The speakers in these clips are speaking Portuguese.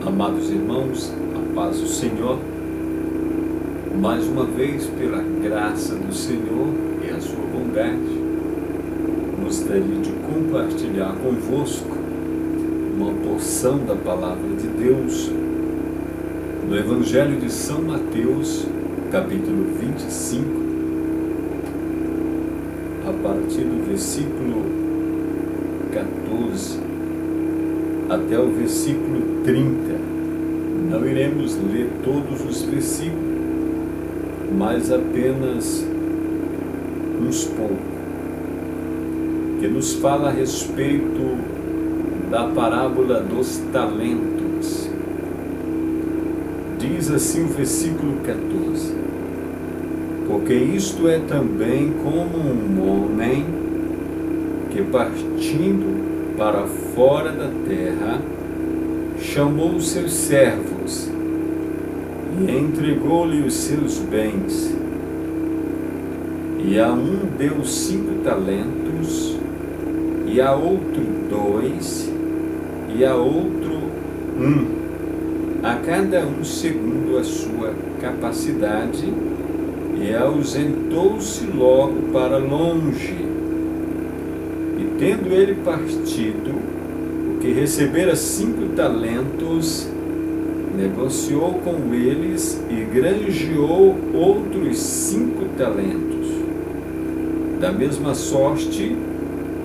Amados irmãos, a paz do Senhor, mais uma vez, pela graça do Senhor e a sua bondade, gostaria de compartilhar convosco uma porção da Palavra de Deus no Evangelho de São Mateus, capítulo 25, a partir do versículo 14 até o versículo 30. Não iremos ler todos os versículos, mas apenas uns poucos, que nos fala a respeito da parábola dos talentos. Diz assim o versículo 14: porque isto é também como um homem que, partindo para fora da terra, chamou os seus servos e entregou-lhe os seus bens. E a um deu 5 talentos, e a outro 2, e a outro 1, a cada um segundo a sua capacidade, e ausentou-se logo para longe. E tendo ele partido, o que recebera 5 talentos, negociou com eles e granjeou outros 5 talentos. Da mesma sorte,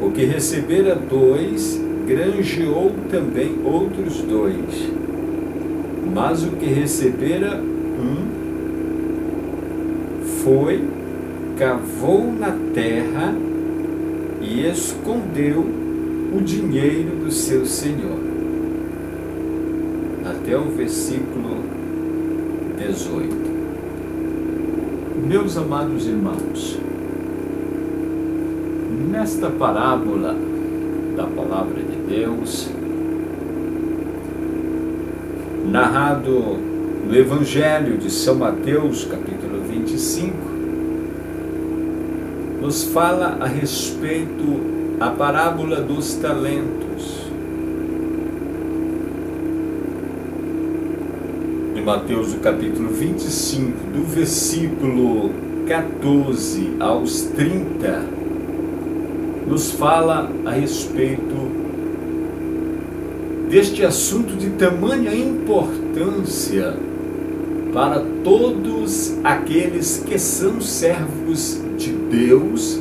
o que recebera 2, granjeou também outros 2. Mas o que recebera 1, foi, cavou na terra e escondeu o dinheiro do seu senhor. Até o versículo 18. Meus amados irmãos, nesta parábola da Palavra de Deus, narrado no Evangelho de São Mateus, capítulo 25, nos fala a respeito a parábola dos talentos. Em Mateus, o capítulo 25, do versículo 14 aos 30, nos fala a respeito deste assunto de tamanha importância para todos aqueles que são servos de Deus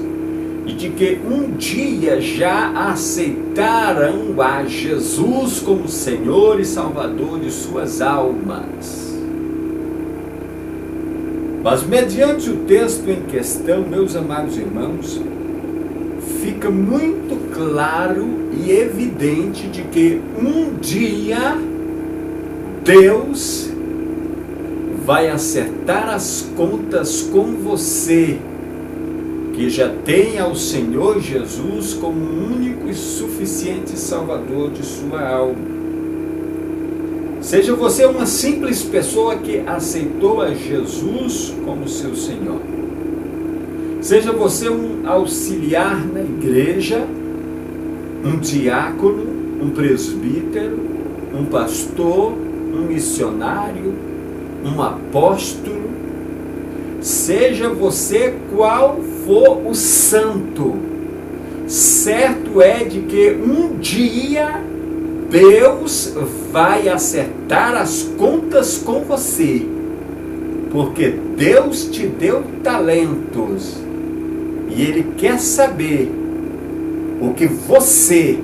e de que um dia já aceitaram a Jesus como Senhor e Salvador de suas almas. Mas mediante o texto em questão, meus amados irmãos, fica muito claro e evidente de que um dia Deus vai acertar as contas com você, que já tem ao Senhor Jesus como único e suficiente Salvador de sua alma. Seja você uma simples pessoa que aceitou a Jesus como seu Senhor, seja você um auxiliar na igreja, um diácono, um presbítero, um pastor, um missionário, um apóstolo, seja você qual for o santo, certo é de que um dia Deus vai acertar as contas com você, porque Deus te deu talentos e Ele quer saber o que você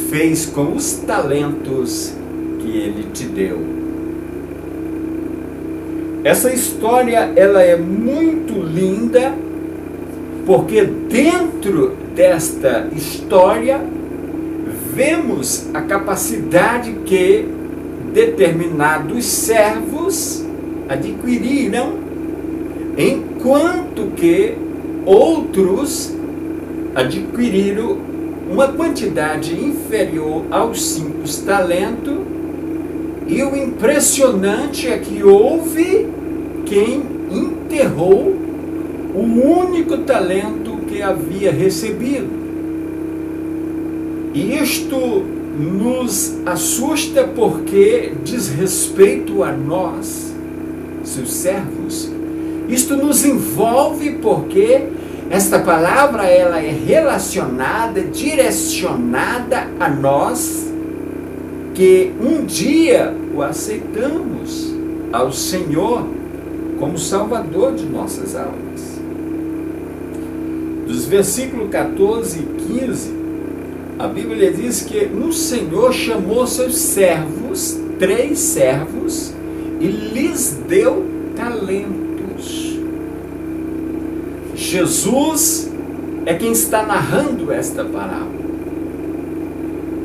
fez com os talentos que Ele te deu. Essa história, ela é muito linda, porque dentro desta história vemos a capacidade que determinados servos adquiriram, enquanto que outros adquiriram uma quantidade inferior aos 5 talentos, e o impressionante é que houve quem enterrou o único talento que havia recebido. E isto nos assusta porque diz respeito a nós, seus servos. Isto nos envolve porque esta palavra ela é relacionada, direcionada a nós, que um dia o aceitamos ao Senhor como Salvador de nossas almas. Dos versículos 14 e 15, a Bíblia diz que o Senhor chamou seus servos, 3 servos, e lhes deu talentos. Jesus é quem está narrando esta parábola.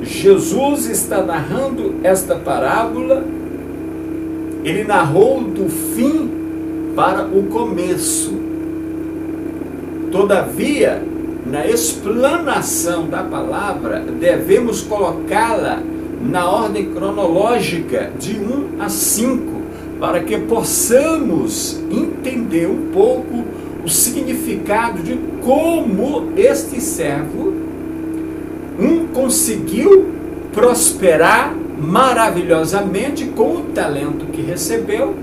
Jesus está narrando esta parábola, ele narrou do fim para o começo. Todavia, na explanação da palavra, devemos colocá-la na ordem cronológica de 1 a 5, para que possamos entender um pouco o significado de como este servo conseguiu prosperar maravilhosamente com o talento que recebeu,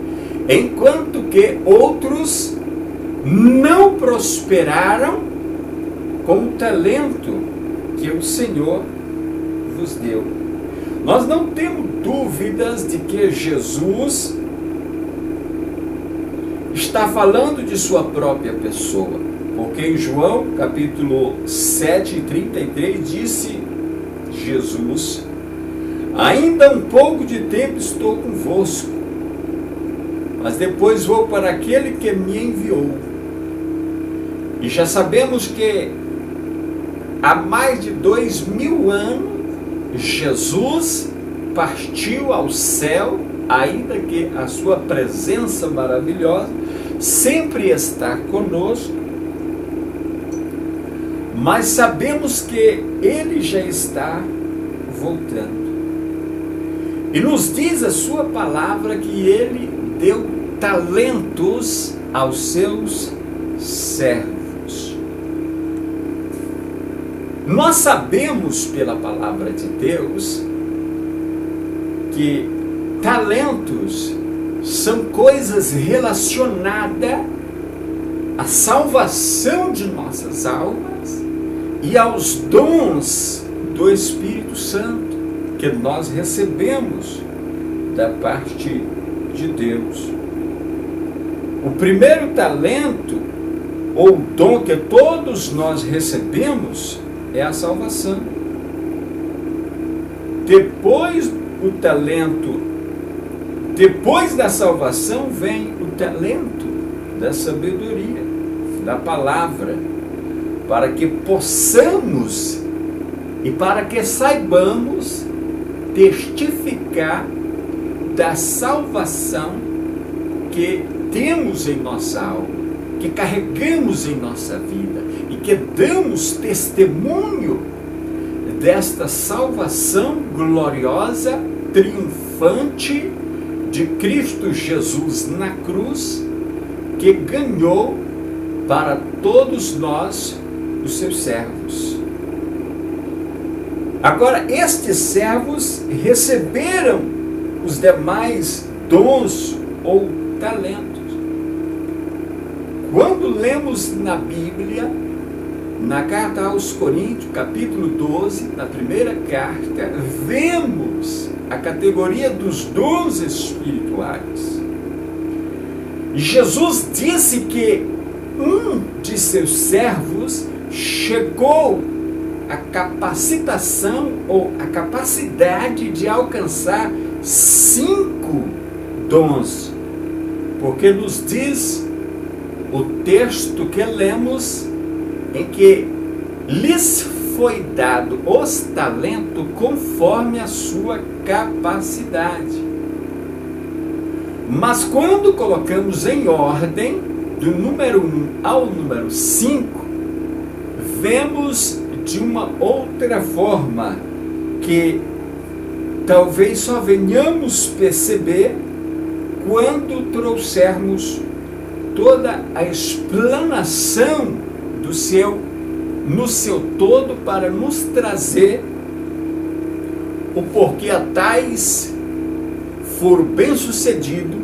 enquanto que outros não prosperaram com o talento que o Senhor vos deu. Nós não temos dúvidas de que Jesus está falando de sua própria pessoa, porque em João capítulo 7:33 disse Jesus: ainda um pouco de tempo estou convosco, mas depois vou para aquele que me enviou. E já sabemos que há mais de 2000 anos Jesus partiu ao céu, ainda que a sua presença maravilhosa sempre está conosco, mas sabemos que ele já está voltando. E nos diz a sua palavra que ele deu talentos aos seus servos. Nós sabemos pela palavra de Deus que talentos são coisas relacionadas à salvação de nossas almas e aos dons do Espírito Santo que nós recebemos da parte de Deus. O primeiro talento ou dom que todos nós recebemos é a salvação. Depois da salvação vem o talento da sabedoria, da palavra, para que possamos e para que saibamos testificar da salvação que temos em nossa alma, que carregamos em nossa vida e que damos testemunho desta salvação gloriosa, triunfante de Cristo Jesus na cruz, que ganhou para todos nós, os seus servos. Agora, estes servos receberam os demais dons ou talentos. Quando lemos na Bíblia, na carta aos Coríntios, capítulo 12, na primeira carta, vemos a categoria dos dons espirituais. Jesus disse que um de seus servos chegou à capacitação ou à capacidade de alcançar 5 dons, porque nos diz o texto que lemos, em que lhes foi dado os talentos conforme a sua capacidade. Mas quando colocamos em ordem, do número 1 ao número 5, vemos de uma outra forma, que talvez só venhamos perceber quando trouxermos toda a explanação no seu todo, para nos trazer o porquê a tais foram bem-sucedidos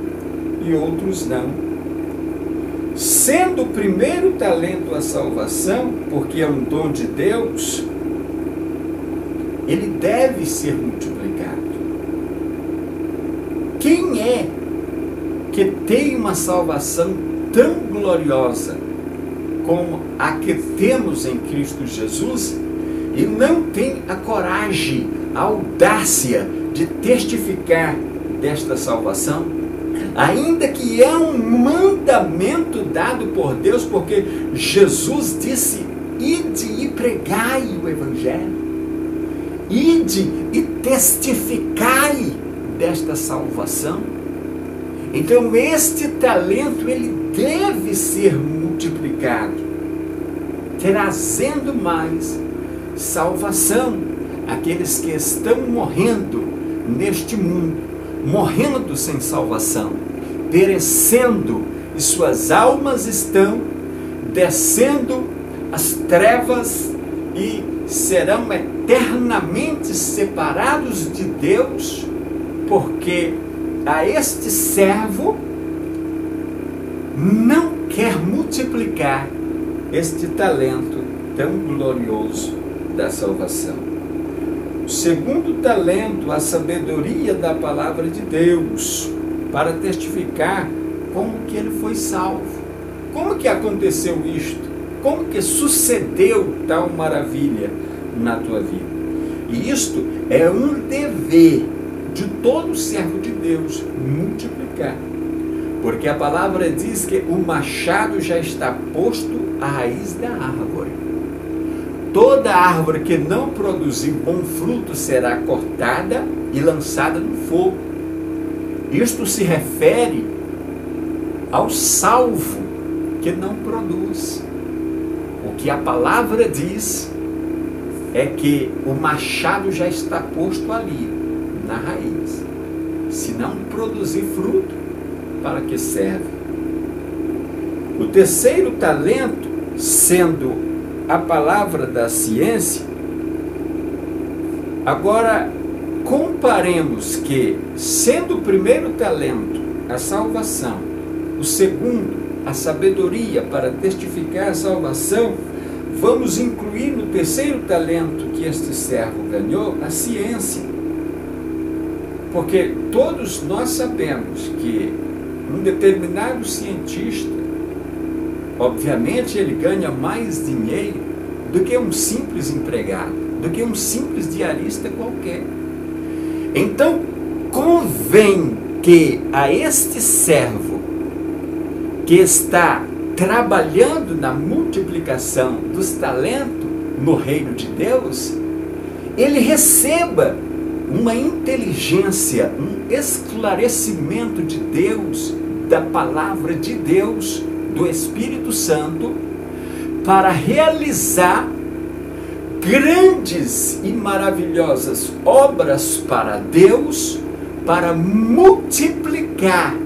e outros não. Sendo o primeiro talento a salvação, porque é um dom de Deus, ele deve ser multiplicado. Quem é que tem uma salvação tão gloriosa como a que temos em Cristo Jesus e não tem a coragem, a audácia de testificar desta salvação? Ainda que é um mandamento dado por Deus, porque Jesus disse: ide e pregai o Evangelho, ide e testificai desta salvação. Então este talento ele deve ser multiplicado, trazendo mais salvação àqueles que estão morrendo neste mundo, morrendo sem salvação, perecendo, e suas almas estão descendo as trevas e serão eternamente separados de Deus, porque a este servo não quer multiplicar este talento tão glorioso da salvação. O segundo talento, a sabedoria da palavra de Deus, para testificar como que ele foi salvo. Como que aconteceu isto? Como que sucedeu tal maravilha na tua vida? E isto é um dever de todo servo de Deus, multiplicar. Porque a palavra diz que o machado já está posto à raiz da árvore. Toda árvore que não produzir bom fruto será cortada e lançada no fogo. Isto se refere ao salvo que não produz. O que a palavra diz é que o machado já está posto ali, na raiz. Se não produzir fruto, para que serve? O terceiro talento, sendo a palavra da ciência, agora comparemos que, sendo o primeiro talento a salvação, o segundo a sabedoria para testificar a salvação, vamos incluir no terceiro talento que este servo ganhou a ciência. Porque todos nós sabemos que um determinado cientista, obviamente ele ganha mais dinheiro do que um simples empregado, do que um simples diarista qualquer. Então, convém que a este servo que está trabalhando na multiplicação dos talentos no reino de Deus, ele receba uma inteligência, um esclarecimento de Deus, da palavra de Deus, do Espírito Santo, para realizar grandes e maravilhosas obras para Deus, para multiplicar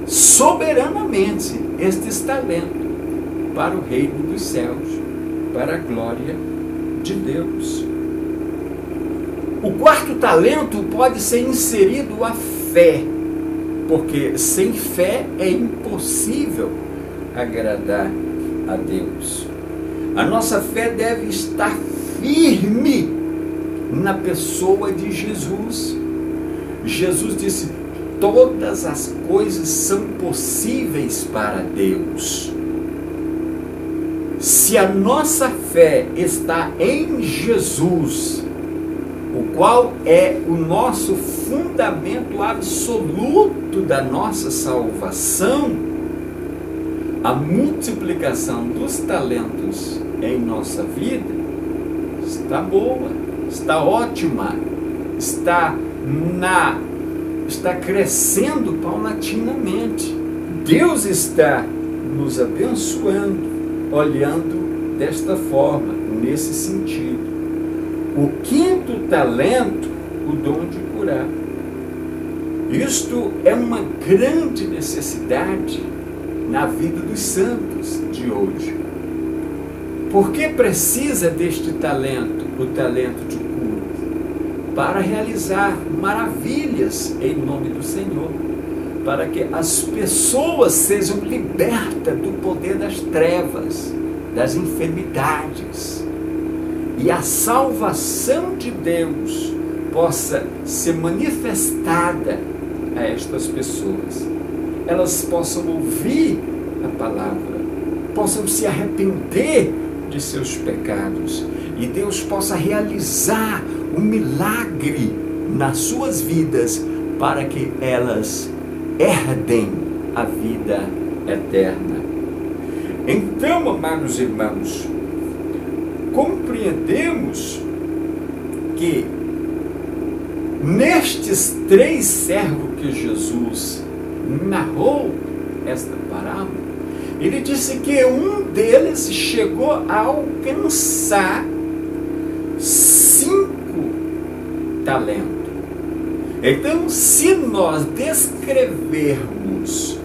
soberanamente estes talentos para o reino dos céus, para a glória de Deus. O quarto talento pode ser inserido a fé, porque sem fé é impossível agradar a Deus. A nossa fé deve estar firme na pessoa de Jesus. Jesus disse: todas as coisas são possíveis para Deus. Se a nossa fé está em Jesus, o qual é o nosso fundamento absoluto da nossa salvação, a multiplicação dos talentos em nossa vida está boa, está ótima, está crescendo paulatinamente. Deus está nos abençoando, olhando desta forma, nesse sentido. O quinto talento, o dom de curar. Isto é uma grande necessidade na vida dos santos de hoje. Por que precisa deste talento, o talento de cura? para realizar maravilhas em nome do Senhor, para que as pessoas sejam libertas do poder das trevas, das enfermidades, e a salvação de Deus possa ser manifestada a estas pessoas. Elas possam ouvir a palavra, possam se arrepender de seus pecados, e Deus possa realizar um milagre nas suas vidas, para que elas herdem a vida eterna. Então, amados irmãos, compreendemos que nestes 3 servos que Jesus narrou esta parábola, ele disse que um deles chegou a alcançar 5 talentos. Então, se nós descrevermos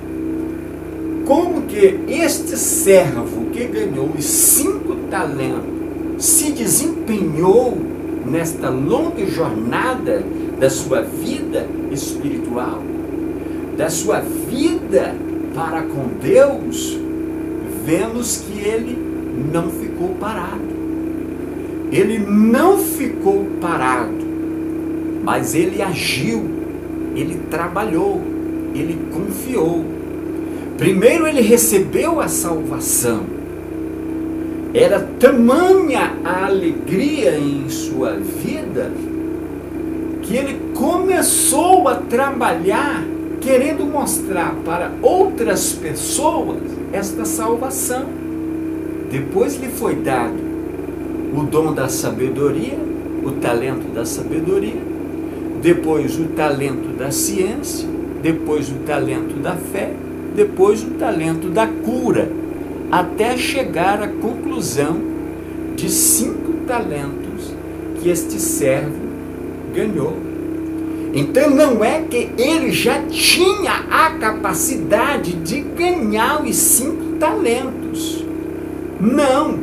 como que este servo que ganhou os 5 talentos se desempenhou nesta longa jornada da sua vida espiritual, da sua vida para com Deus, vemos que ele não ficou parado. Ele não ficou parado, mas ele agiu, ele trabalhou, ele confiou. Primeiro ele recebeu a salvação. Era tamanha a alegria em sua vida que ele começou a trabalhar, querendo mostrar para outras pessoas esta salvação. Depois lhe foi dado o dom da sabedoria, o talento da sabedoria, depois o talento da ciência, depois o talento da fé, depois o talento da cura, até chegar à conclusão de 5 talentos que este servo ganhou. Então não é que ele já tinha a capacidade de ganhar os 5 talentos. Não,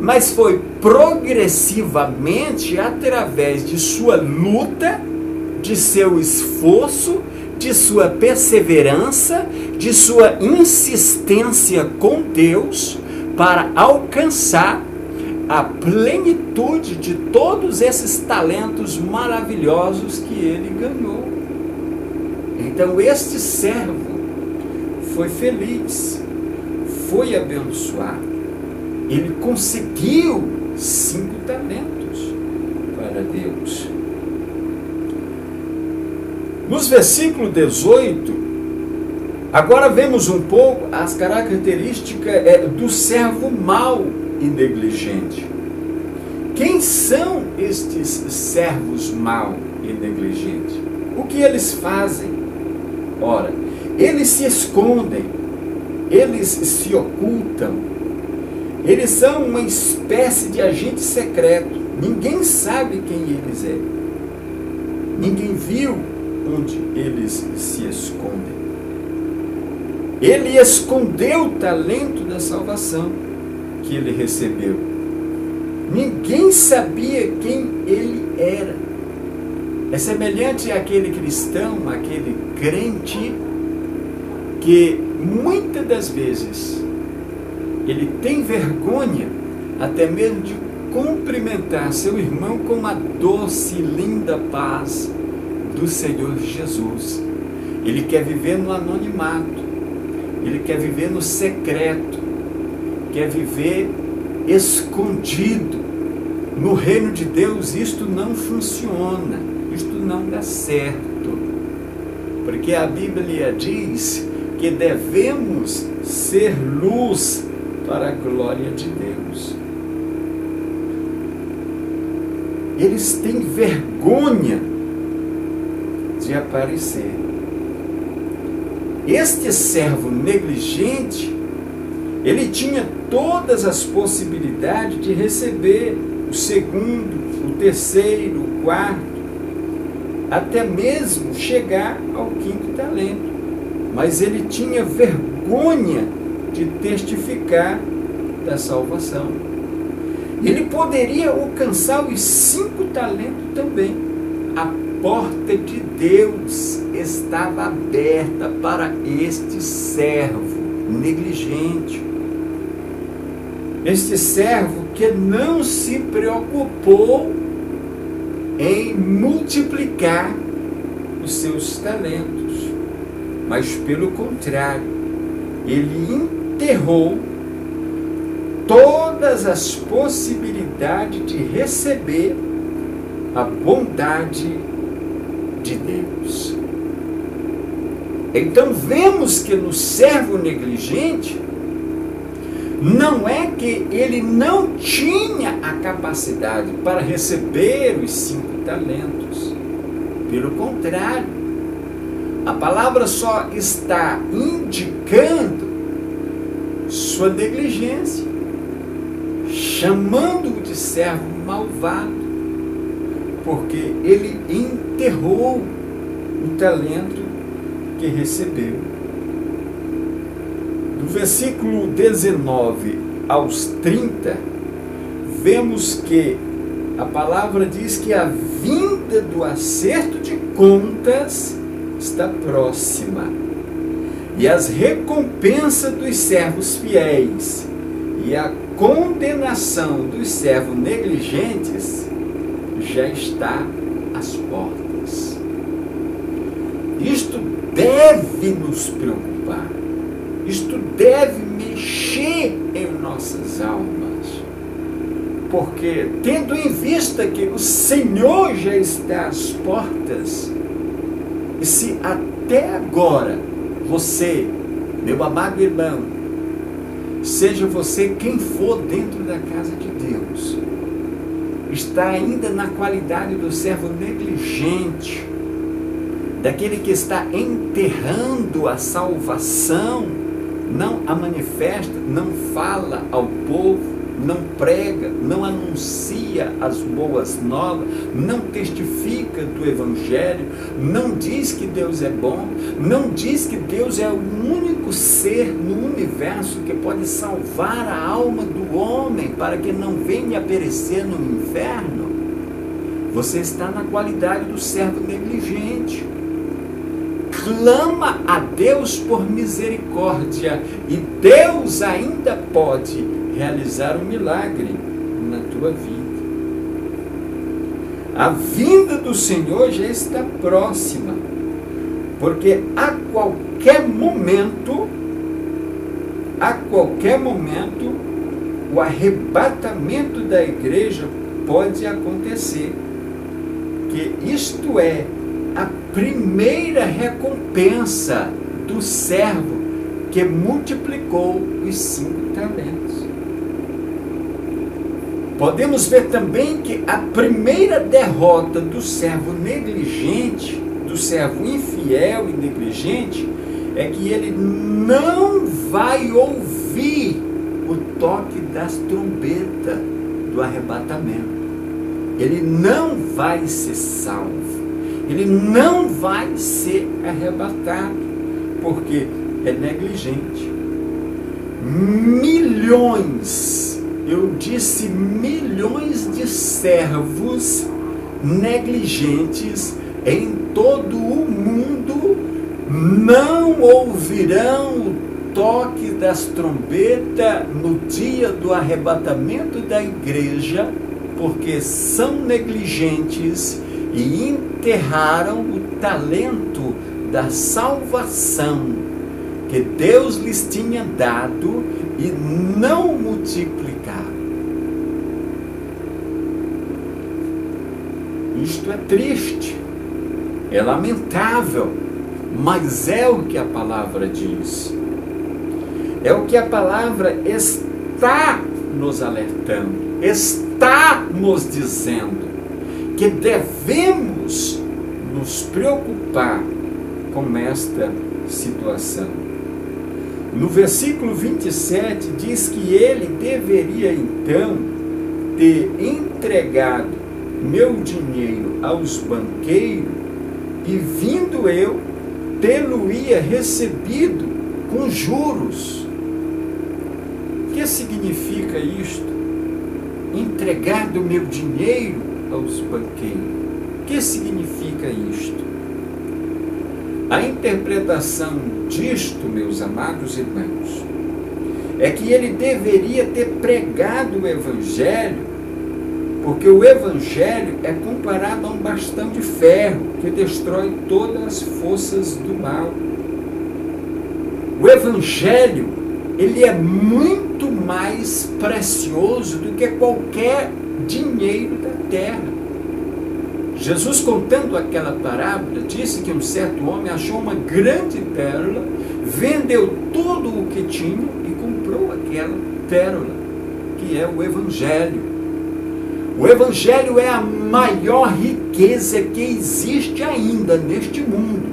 mas foi progressivamente, através de sua luta, de seu esforço, de sua perseverança, de sua insistência com Deus, para alcançar a plenitude de todos esses talentos maravilhosos que ele ganhou. Então este servo foi feliz, foi abençoado. Ele conseguiu 5 talentos para Deus. Nos versículos 18, agora vemos um pouco as características do servo mau e negligente. Quem são estes servos mau e negligentes? O que eles fazem? Ora, eles se escondem, eles se ocultam, eles são uma espécie de agente secreto. Ninguém sabe quem eles são. Ninguém viu onde eles se escondem. Ele escondeu o talento da salvação que ele recebeu. Ninguém sabia quem ele era. É semelhante àquele cristão, àquele crente, que muitas das vezes ele tem vergonha até mesmo de cumprimentar seu irmão com a doce e linda paz do Senhor Jesus. Ele quer viver no anonimato, ele quer viver no secreto, quer viver escondido. No reino de Deus isto não funciona, isto não dá certo, porque a Bíblia diz que devemos ser luz para a glória de Deus. Eles têm vergonha de aparecer. Este servo negligente, ele tinha todas as possibilidades de receber o segundo, o terceiro, o quarto, até mesmo chegar ao 5º talento. Mas ele tinha vergonha de testificar da salvação. Ele poderia alcançar os 5 talentos também, a porta de Deus estava aberta para este servo negligente. Este servo que não se preocupou em multiplicar os seus talentos, mas pelo contrário, ele enterrou todas as possibilidades de receber a bondade de Deus. Então vemos que no servo negligente, não é que ele não tinha a capacidade para receber os 5 talentos. Pelo contrário, a palavra só está indicando sua negligência, chamando-o de servo malvado, porque ele enterrou o talento que recebeu. Do versículo 19 aos 30, vemos que a palavra diz que a vinda do acerto de contas está próxima, e as recompensas dos servos fiéis e a condenação dos servos negligentes já está às portas. Isto deve nos preocupar, isto deve mexer em nossas almas, porque tendo em vista que o Senhor já está às portas, e se até agora você, meu amado irmão, seja você quem for dentro da casa de Deus, está ainda na qualidade do servo negligente, daquele que está enterrando a salvação, não a manifesta, não fala ao povo, não prega, não anuncia as boas novas, não testifica do Evangelho, não diz que Deus é bom, não diz que Deus é o único ser no universo que pode salvar a alma do homem para que não venha a perecer no inferno. Você está na qualidade do servo negligente. Clama a Deus por misericórdia e Deus ainda pode realizar um milagre na tua vida. A vinda do Senhor já está próxima, porque a qualquer momento, o arrebatamento da igreja pode acontecer, que isto é a primeira recompensa do servo que multiplicou os 5 talentos. Podemos ver também que a primeira derrota do servo negligente, do servo infiel e negligente, é que ele não vai ouvir o toque das trombetas do arrebatamento. Ele não vai ser salvo. Ele não vai ser arrebatado, porque é negligente. Milhões, eu disse milhões de servos negligentes em todo o mundo não ouvirão o toque das trombetas no dia do arrebatamento da igreja, porque são negligentes e enterraram o talento da salvação que Deus lhes tinha dado e não multiplicaram. Isto é triste, é lamentável, mas é o que a palavra diz. É o que a palavra está nos alertando, está nos dizendo, que devemos nos preocupar com esta situação. No versículo 27 diz que ele deveria então ter entregado meu dinheiro aos banqueiros e vindo eu tê-lo-ia recebido com juros. O que significa isto? Entregar do meu dinheiro aos banqueiros. O que significa isto? A interpretação disto, meus amados irmãos, é que ele deveria ter pregado o Evangelho, porque o Evangelho é comparado a um bastão de ferro que destrói todas as forças do mal. O Evangelho, ele é muito mais precioso do que qualquer dinheiro da terra. Jesus, contando aquela parábola, disse que um certo homem achou uma grande pérola, vendeu tudo o que tinha e comprou aquela pérola, que é o Evangelho. O Evangelho é a maior riqueza que existe ainda neste mundo,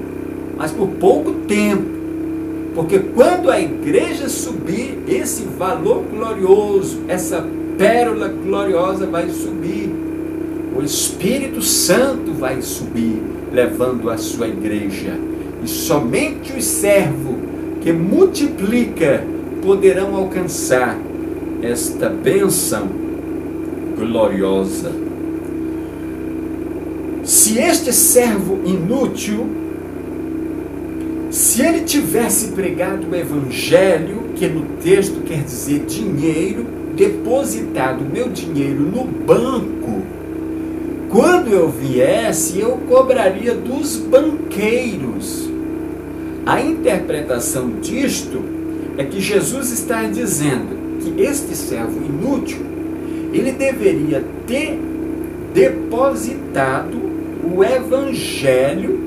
mas por pouco tempo, porque quando a igreja subir, esse valor glorioso, essa pérola gloriosa vai subir. O Espírito Santo vai subir, levando a sua igreja. E somente os servos que multiplica poderão alcançar esta bênção gloriosa. Se este servo inútil, se ele tivesse pregado o Evangelho, que no texto quer dizer dinheiro, depositado meu dinheiro no banco, quando eu viesse, eu cobraria dos banqueiros. A interpretação disto é que Jesus está dizendo que este servo inútil, ele deveria ter depositado o Evangelho,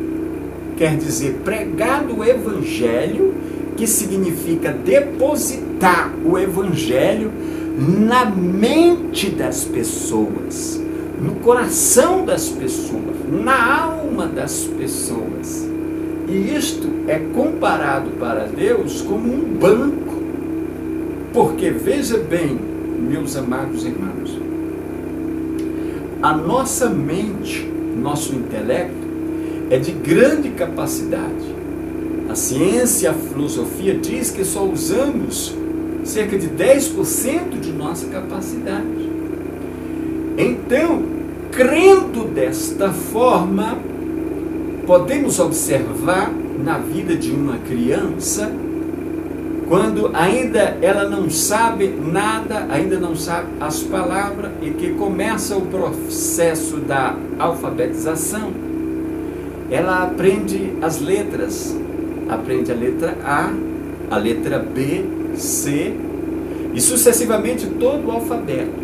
quer dizer, pregado o Evangelho, que significa depositar o Evangelho na mente das pessoas, no coração das pessoas, na alma das pessoas. E isto é comparado para Deus como um banco. Porque, veja bem, meus amados irmãos, a nossa mente, nosso intelecto, é de grande capacidade. A ciência, a filosofia diz que só usamos cerca de 10% de nossa capacidade. Então, crendo desta forma, podemos observar na vida de uma criança, quando ainda ela não sabe nada, ainda não sabe as palavras, e que começa o processo da alfabetização, ela aprende as letras, aprende a letra A, letra B, C, e sucessivamente todo o alfabeto.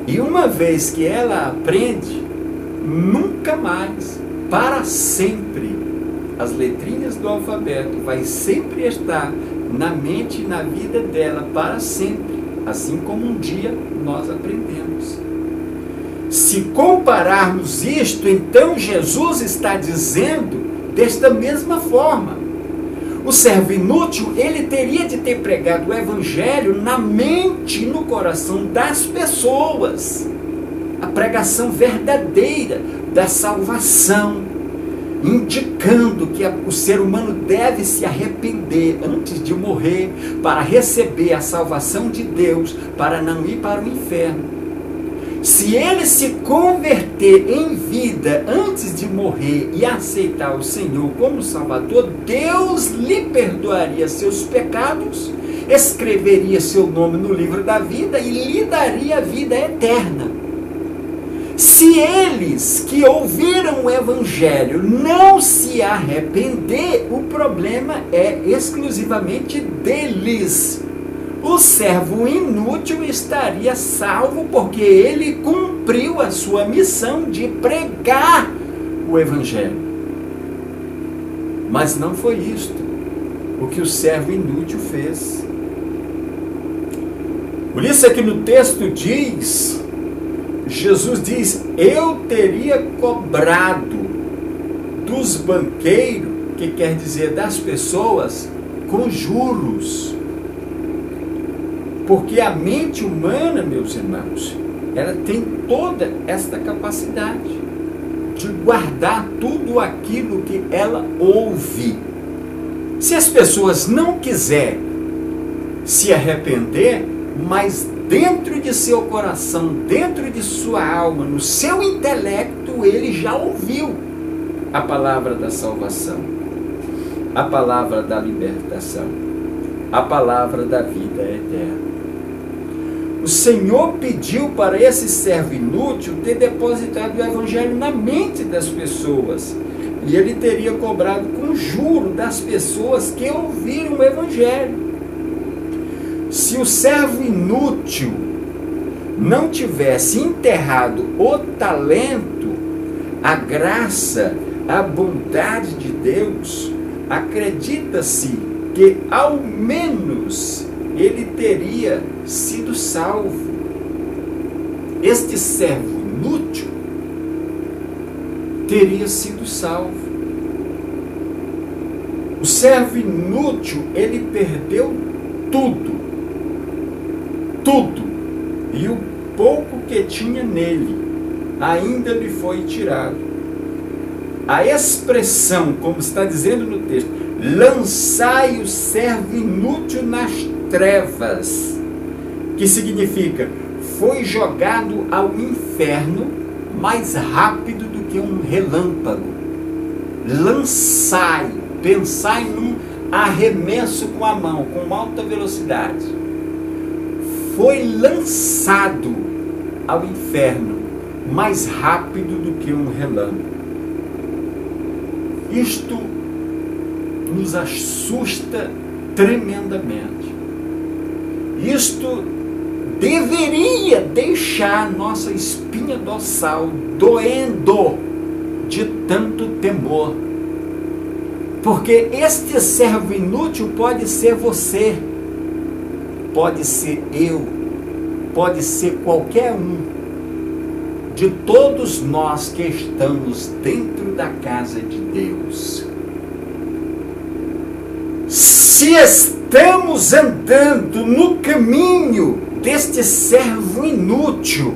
E uma vez que ela aprende, nunca mais, para sempre, as letrinhas do alfabeto vai sempre estar na mente e na vida dela para sempre, assim como um dia nós aprendemos. Se compararmos isto, então Jesus está dizendo desta mesma forma. O servo inútil, ele teria de ter pregado o Evangelho na mente e no coração das pessoas. A pregação verdadeira da salvação, indicando que o ser humano deve se arrepender antes de morrer para receber a salvação de Deus, para não ir para o inferno. Se ele se converter em vida antes de morrer e aceitar o Senhor como Salvador, Deus lhe perdoaria seus pecados, escreveria seu nome no livro da vida e lhe daria a vida eterna. Se eles que ouviram o Evangelho não se arrepender, o problema é exclusivamente deles. O servo inútil estaria salvo porque ele cumpriu a sua missão de pregar o Evangelho. Mas não foi isto o que o servo inútil fez. Por isso é que no texto diz, Jesus diz, eu teria cobrado dos banqueiros, que quer dizer das pessoas, com juros. Porque a mente humana, meus irmãos, ela tem toda esta capacidade de guardar tudo aquilo que ela ouve. Se as pessoas não quiserem se arrepender, mas dentro de seu coração, dentro de sua alma, no seu intelecto, quando ele já ouviu a palavra da salvação, a palavra da libertação, a palavra da vida eterna. O Senhor pediu para esse servo inútil ter depositado o evangelho na mente das pessoas, e ele teria cobrado com juro das pessoas que ouviram o evangelho. Se o servo inútil não tivesse enterrado o talento, a graça, a bondade de Deus, acredita-se que ao menos ele teria sido salvo. Este servo inútil teria sido salvo. O servo inútil, ele perdeu tudo, e o pouco que tinha nele ainda lhe foi tirado. A expressão, como está dizendo no texto, lançai o servo inútil nas trevas, que significa, foi jogado ao inferno mais rápido do que um relâmpago. Lançai, pensai num arremesso com a mão, com alta velocidade. Foi lançado ao inferno mais rápido do que um relâmpago. Isto nos assusta tremendamente. Isto deveria deixar nossa espinha dorsal doendo de tanto temor. Porque este servo inútil pode ser você, pode ser eu, pode ser qualquer um de todos nós que estamos dentro da casa de Deus. Se estamos andando no caminho deste servo inútil,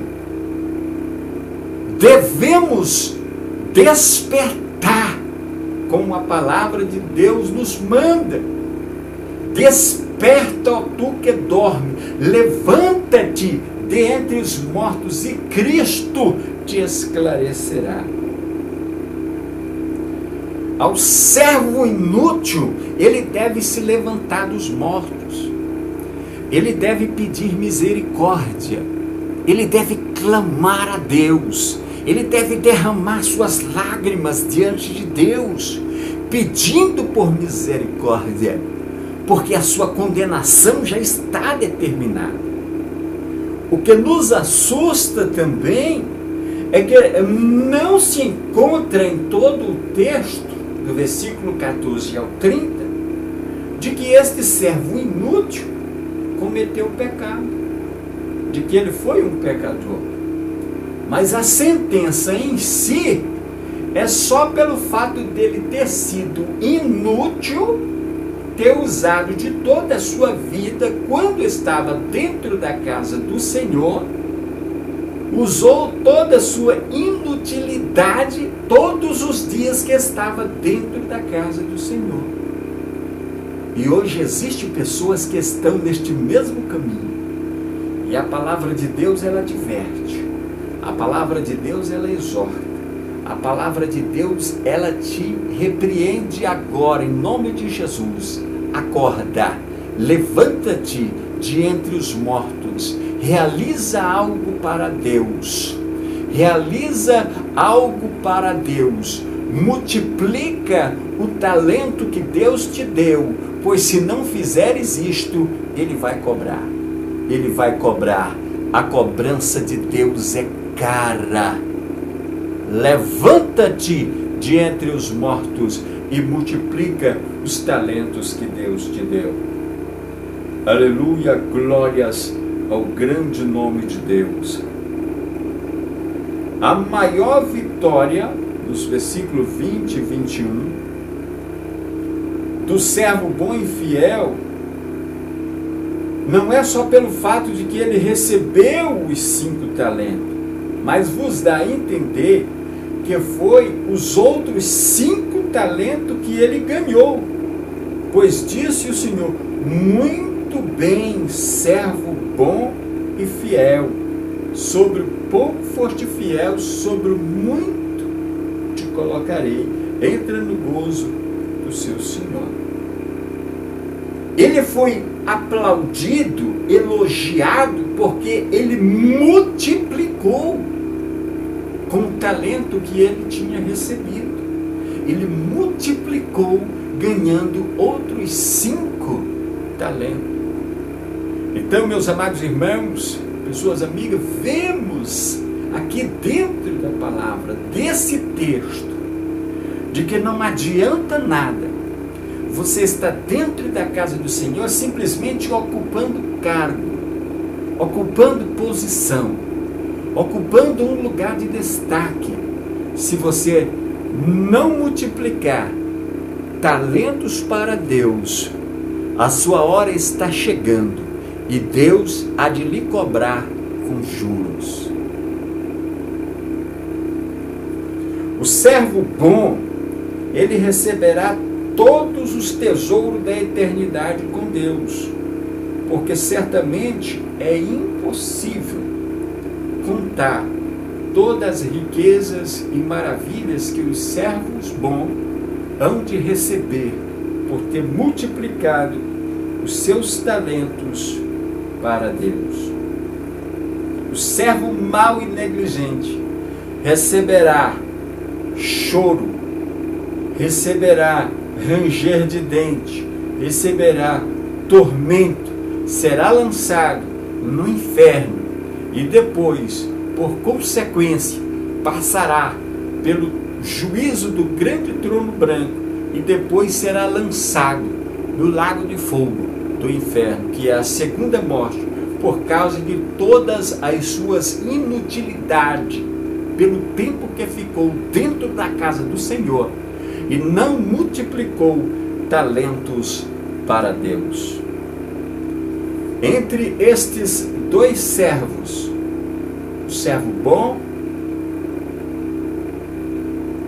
devemos despertar, como a palavra de Deus nos manda. Desperta, ó tu que dorme, levanta-te dentre os mortos e Cristo te esclarecerá. Ao servo inútil, ele deve se levantar dos mortos, ele deve pedir misericórdia, ele deve clamar a Deus, ele deve derramar suas lágrimas diante de Deus, pedindo por misericórdia, porque a sua condenação já está determinada. O que nos assusta também é que não se encontra em todo o texto, do versículo 14 ao 30, de que este servo inútil cometeu pecado, de que ele foi um pecador. Mas a sentença em si é só pelo fato dele ter sido inútil, ter usado de toda a sua vida quando estava dentro da casa do Senhor, usou toda a sua inutilidade todos os dias que estava dentro da casa do Senhor. E hoje existem pessoas que estão neste mesmo caminho. E a palavra de Deus, ela adverte. A palavra de Deus, ela exorta. A palavra de Deus, ela te repreende agora, em nome de Jesus. Acorda, levanta-te de entre os mortos, realiza algo para Deus, realiza algo para Deus, multiplica o talento que Deus te deu, pois se não fizeres isto, Ele vai cobrar, Ele vai cobrar. A cobrança de Deus é cara. Levanta-te de entre os mortos e multiplica os talentos que Deus te deu. Aleluia, glórias ao grande nome de Deus. A maior vitória, nos versículos 20 e 21, do servo bom e fiel, não é só pelo fato de que ele recebeu os 5 talentos, mas vos dá a entender que foi os outros 5 talentos que ele ganhou. Pois disse o Senhor: muito bem, servo bom e fiel, sobre o pouco foste fiel, sobre o muito colocarei. Entra no gozo do seu Senhor. Ele foi aplaudido, elogiado, porque ele multiplicou com o talento que ele tinha recebido. Ele multiplicou, ganhando outros 5 talentos. Então, meus amados irmãos, pessoas amigas, vemos aqui dentro da palavra, desse texto, de que não adianta nada você estar dentro da casa do Senhor simplesmente ocupando cargo, ocupando posição, ocupando um lugar de destaque, se você não multiplicar talentos para Deus. A sua hora está chegando e Deus há de lhe cobrar com juros. O servo bom, ele receberá todos os tesouros da eternidade com Deus, porque certamente é impossível contar todas as riquezas e maravilhas que os servos bons hão de receber por ter multiplicado os seus talentos para Deus. O servo mau e negligente receberá choro, receberá ranger de dente, receberá tormento, será lançado no inferno e depois, por consequência, passará pelo juízo do grande trono branco e depois será lançado no lago de fogo do inferno, que é a segunda morte, por causa de todas as suas inutilidades, pelo tempo que ficou dentro da casa do Senhor e não multiplicou talentos para Deus. Entre estes 2 servos, o servo bom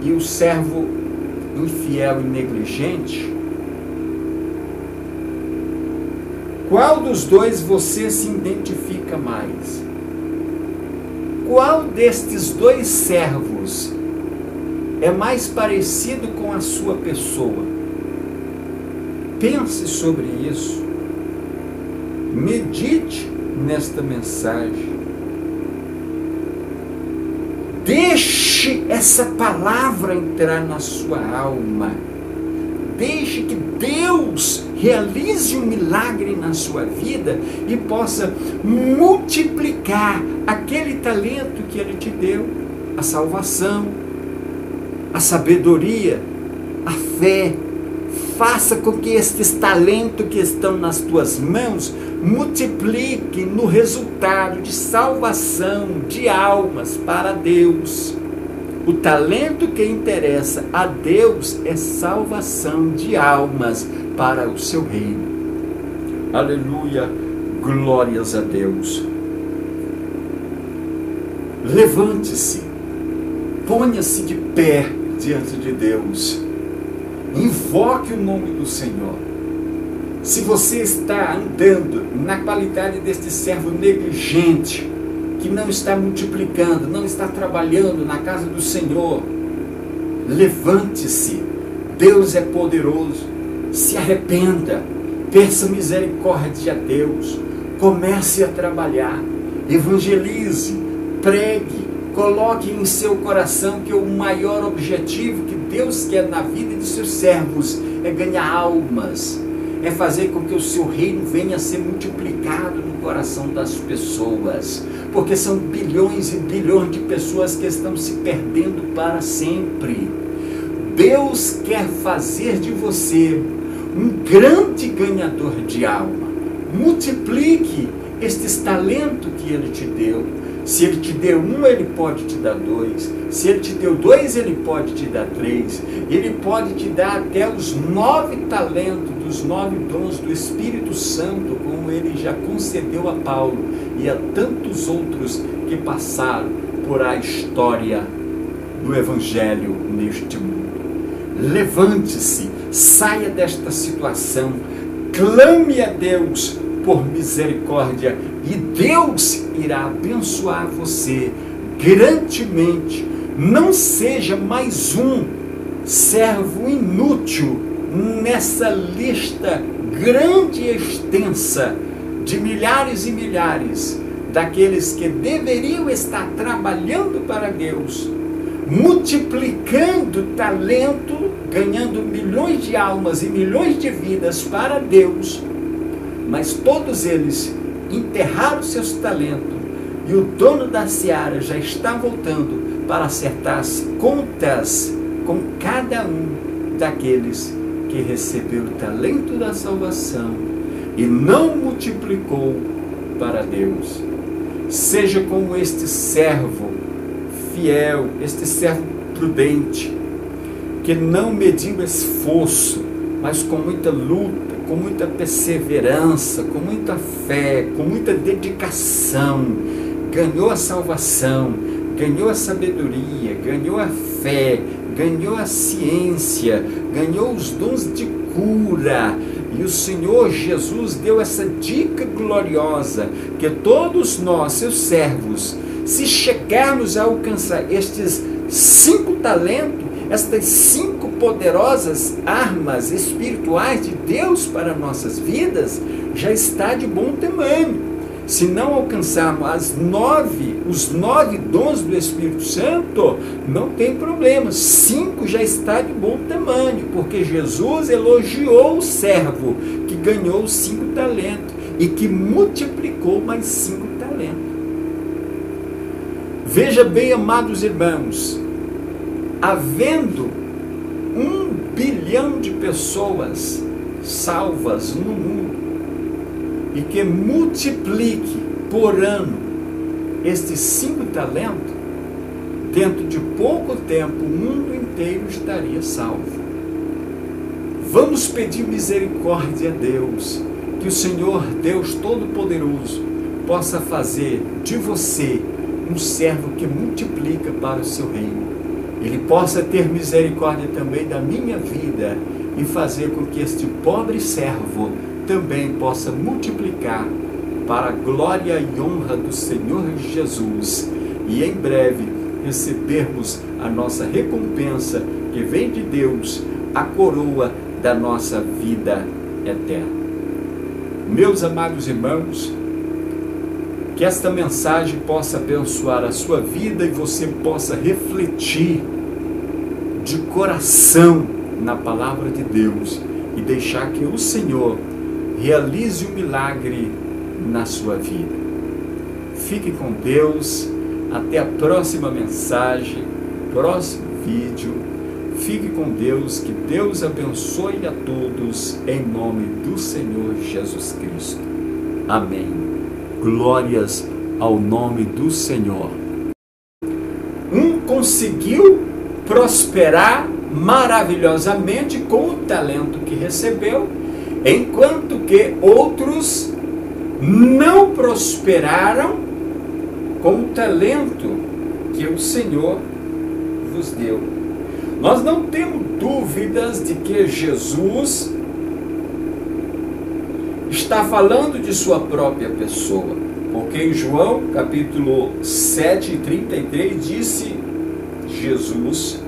e o servo infiel e negligente, qual dos 2 você se identifica mais? Qual destes 2 servos é mais parecido com a sua pessoa? Pense sobre isso. Medite nesta mensagem. Deixe essa palavra entrar na sua alma. Deixe que Deus realize um milagre na sua vida e possa multiplicar aquele talento que Ele te deu, a salvação, a sabedoria, a fé. Faça com que estes talentos que estão nas tuas mãos multipliquem no resultado de salvação de almas para Deus. O talento que interessa a Deus é salvação de almas para o seu reino. Aleluia, glórias a Deus. Levante-se, ponha-se de pé diante de Deus. Invoque o nome do Senhor. Se você está andando na qualidade deste servo negligente, que não está multiplicando, não está trabalhando na casa do Senhor, levante-se. Deus é poderoso. Se arrependa, peça misericórdia a Deus, comece a trabalhar, evangelize, pregue, coloque em seu coração que o maior objetivo que Deus quer na vida de seus servos é ganhar almas, é fazer com que o seu reino venha a ser multiplicado no coração das pessoas, porque são bilhões e bilhões de pessoas que estão se perdendo para sempre. Deus quer fazer de você um grande ganhador de alma. Multiplique estes talentos que Ele te deu. Se Ele te deu 1, Ele pode te dar 2. Se Ele te deu 2, Ele pode te dar 3. Ele pode te dar até os 9 talentos, dos 9 dons do Espírito Santo, como Ele já concedeu a Paulo e a tantos outros que passaram por a história do Evangelho neste mundo. Levante-se, saia desta situação, clame a Deus por misericórdia e Deus irá abençoar você grandemente não seja mais um servo inútil nessa lista grande e extensa de milhares e milhares daqueles que deveriam estar trabalhando para Deus, multiplicando talento, ganhando milhões de almas e milhões de vidas para Deus, mas todos eles enterraram seus talentos e o dono da seara já está voltando para acertar as contas com cada um daqueles que recebeu o talento da salvação e não multiplicou para Deus. Seja como este servo fiel, este servo prudente, que não mediu esforço, mas com muita luta, com muita perseverança, com muita fé, com muita dedicação, ganhou a salvação, ganhou a sabedoria, ganhou a fé, ganhou a ciência, ganhou os dons de cura. E o Senhor Jesus deu essa dica gloriosa, que todos nós, seus servos, se chegarmos a alcançar estes 5 talentos, estas 5 poderosas armas espirituais de Deus para nossas vidas, já está de bom tamanho. Se não alcançarmos os 9 dons do Espírito Santo, não tem problema. 5 já está de bom tamanho, porque Jesus elogiou o servo que ganhou 5 talentos e que multiplicou mais 5 talentos. Veja bem, amados irmãos, havendo 1 bilhão de pessoas salvas no mundo, e que multiplique por ano estes 5 talentos, dentro de pouco tempo o mundo inteiro estaria salvo. Vamos pedir misericórdia a Deus, que o Senhor Deus Todo-Poderoso possa fazer de você um servo que multiplica para o seu reino. Ele possa ter misericórdia também da minha vida e fazer com que este pobre servo também possa multiplicar para a glória e honra do Senhor Jesus, e em breve recebermos a nossa recompensa que vem de Deus, a coroa da nossa vida eterna. Meus amados irmãos, que esta mensagem possa abençoar a sua vida e você possa refletir de coração na palavra de Deus e deixar que o Senhor realize o milagre na sua vida. Fique com Deus, até a próxima mensagem, próximo vídeo. Fique com Deus, que Deus abençoe a todos, em nome do Senhor Jesus Cristo. Amém. Glórias ao nome do Senhor. Um conseguiu prosperar maravilhosamente com o talento que recebeu, enquanto que outros não prosperaram com o talento que o Senhor vos deu. Nós não temos dúvidas de que Jesus está falando de sua própria pessoa, porque em João capítulo 7:33 disse Jesus: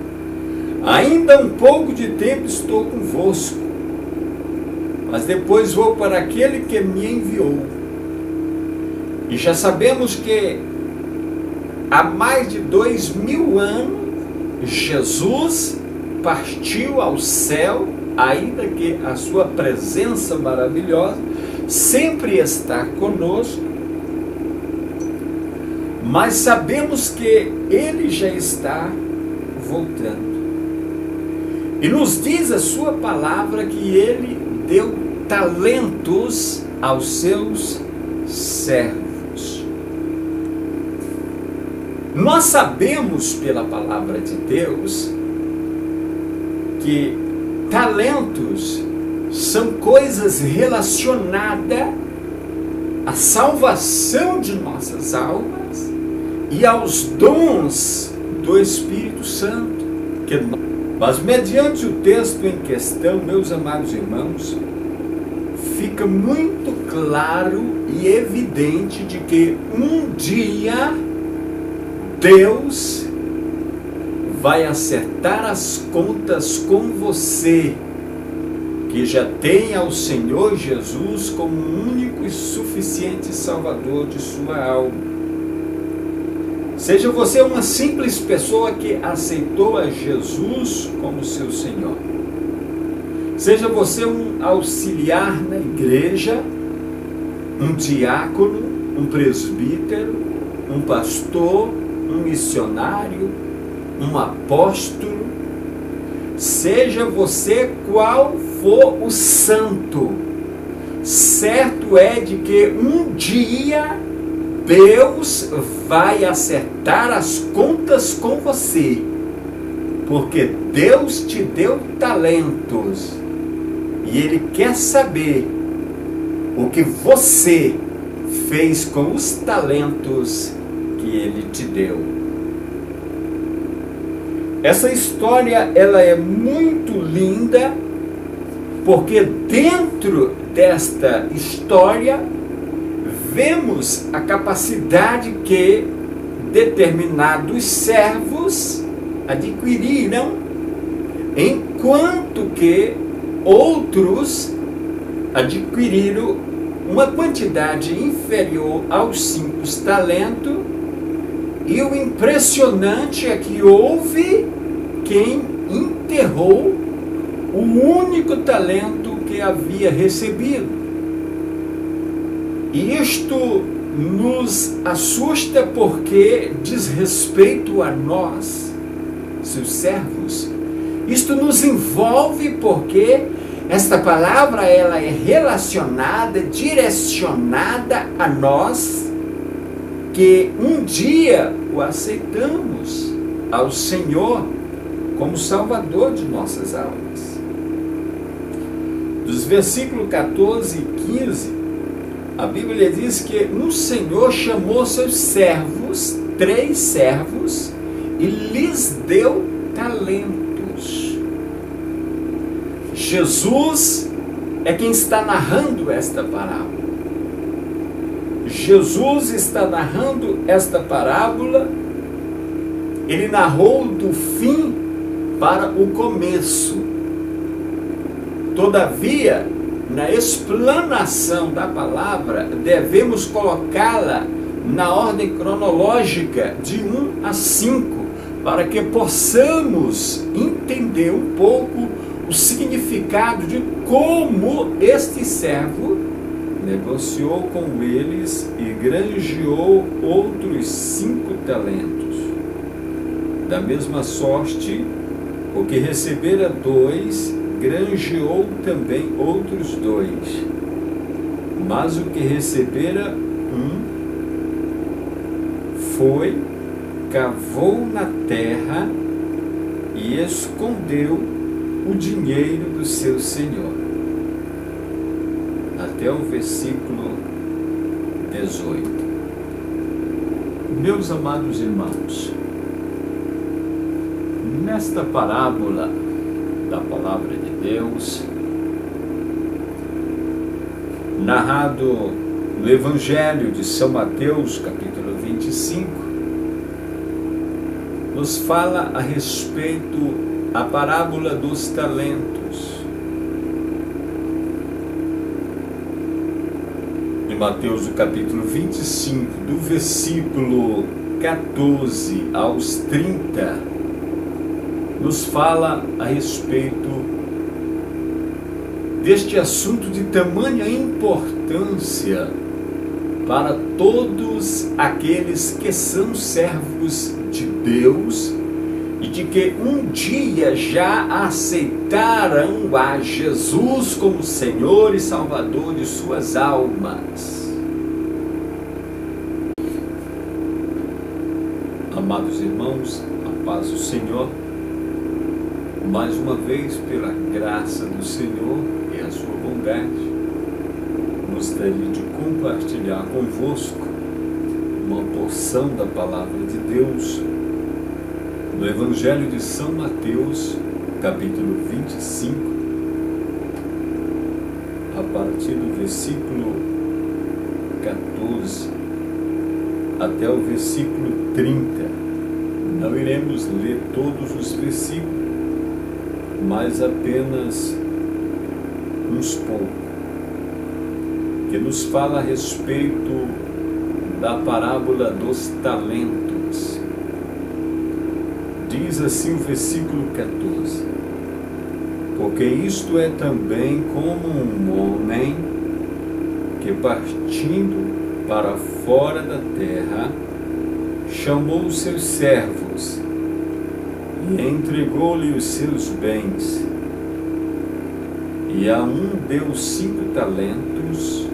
ainda um pouco de tempo estou convosco, mas depois vou para aquele que me enviou. E já sabemos que há mais de 2000 anos Jesus partiu ao céu, ainda que a sua presença maravilhosa sempre está conosco, mas sabemos que ele já está voltando. E nos diz a sua palavra que ele deu talentos aos seus servos. Nós sabemos pela palavra de Deus que talentos são coisas relacionadas à salvação de nossas almas e aos dons do Espírito Santo. Mas mediante o texto em questão, meus amados irmãos, fica muito claro e evidente de que um dia Deus vai acertar as contas com você, que já tem ao Senhor Jesus como único e suficiente Salvador de sua alma. Seja você uma simples pessoa que aceitou a Jesus como seu Senhor. Seja você um auxiliar na igreja, um diácono, um presbítero, um pastor, um missionário, um apóstolo. Seja você qual for o santo, certo é de que um dia Deus vai acertar as contas com você, porque Deus te deu talentos e Ele quer saber o que você fez com os talentos que Ele te deu. Essa história ela é muito linda, porque dentro desta história vemos a capacidade que determinados servos adquiriram, enquanto que outros adquiriram uma quantidade inferior aos 5 talentos, e o impressionante é que houve quem enterrou o único talento que havia recebido. E isto nos assusta porque diz respeito a nós, seus servos. Isto nos envolve porque esta palavra ela é relacionada, direcionada a nós, que um dia o aceitamos ao Senhor como Salvador de nossas almas. Dos versículos 14 e 15, a Bíblia diz que o Senhor chamou seus servos, 3 servos, e lhes deu talentos. Jesus é quem está narrando esta parábola. Jesus está narrando esta parábola, ele narrou do fim para o começo. Todavia, na explanação da palavra, devemos colocá-la na ordem cronológica de 1 a 5, para que possamos entender um pouco o significado de como este servo negociou com eles e granjeou outros 5 talentos. Da mesma sorte, o que recebera 2, granjeou também outros 2. Mas o que recebera 1, foi, cavou na terra e escondeu o dinheiro do seu senhor. Até o versículo 18. Meus amados irmãos, nesta parábola da palavra de Deus, narrado no Evangelho de São Mateus, capítulo 25, nos fala a respeito a parábola dos talentos. Em Mateus, o capítulo 25, do versículo 14 aos 30, nos fala a respeito deste assunto de tamanha importância para todos aqueles que são servos de Deus e de que um dia já aceitaram a Jesus como Senhor e Salvador de suas almas. Amados irmãos, a paz do Senhor, mais uma vez, pela graça do Senhor e a sua bondade, gostaria de compartilhar convosco uma porção da palavra de Deus no Evangelho de São Mateus, capítulo 25, a partir do versículo 14 até o versículo 30, Não iremos ler todos os versículos, mas apenas uns poucos, que nos fala a respeito da parábola dos talentos. Diz assim o versículo 14: porque isto é também como um homem que, partindo para fora da terra, chamou os seus servos e entregou-lhe os seus bens. E a um deu 5 talentos,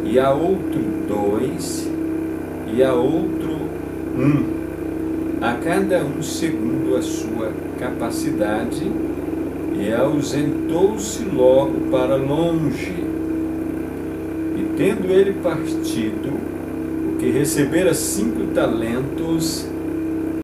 e a outro 2, e a outro 1, a cada um segundo a sua capacidade, e ausentou-se logo para longe. E tendo ele partido, o que recebera 5 talentos,